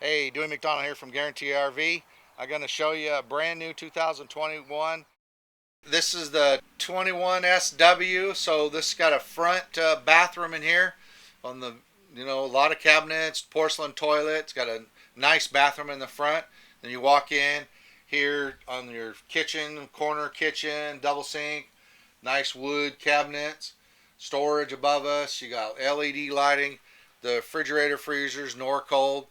Hey, Dewy.McDonald here from Guaranty RV. I'm going to show you a brand new 2021. This is the 21SW. So this got a front bathroom in here. On the, a lot of cabinets, porcelain toilet. It's got a nice bathroom in the front. Then you walk in here on your kitchen, corner kitchen, double sink, nice wood cabinets, storage above us. You got LED lighting, the refrigerator, freezers, Norcold.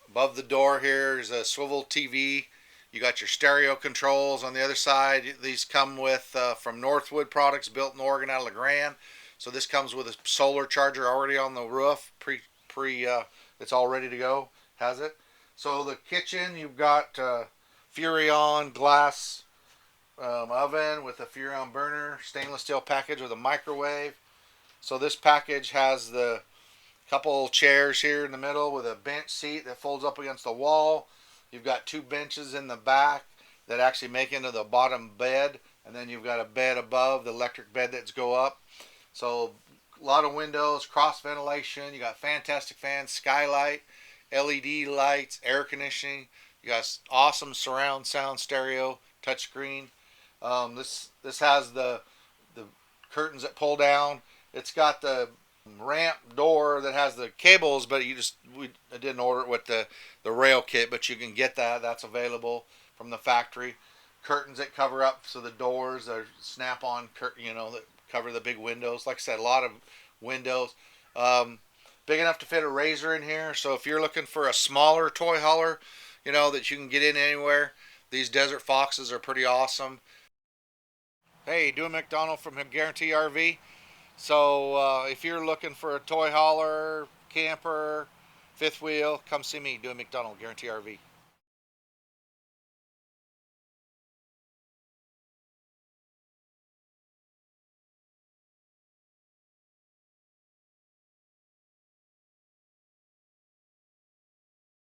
Above the door here is a swivel TV. You got your stereo controls on the other side. These come with from Northwood products, built in Oregon out of LeGrand. So this comes with a solar charger already on the roof. It's all ready to go. Has it? So the kitchen, you've got Furrion glass oven with a Furrion burner, stainless steel package with a microwave. So this package has the couple chairs here in the middle with a bench seat that folds up against the wall. You've got two benches in the back that actually make into the bottom bed, and then you've got a bed above, the electric bed that's go up. So a lot of windows, cross ventilation. You got fantastic fans, skylight, LED lights, air conditioning. You got awesome surround sound stereo, touchscreen. This has the curtains that pull down. It's got the ramp door that has the cables, but I didn't order it with the rail kit, but you can get that. That's available from the factory. Curtains that cover up so the doors are snap-on curtain, that cover the big windows. Like I said, a lot of windows. Big enough to fit a razor in here. So if you're looking for a smaller toy hauler, that you can get in anywhere, these Desert Foxes are pretty awesome. Hey, Dewy.McDonald from Guaranty RV. So if you're looking for a toy hauler, camper, fifth wheel, come see me, Dewy.McDonald, Guaranty RV.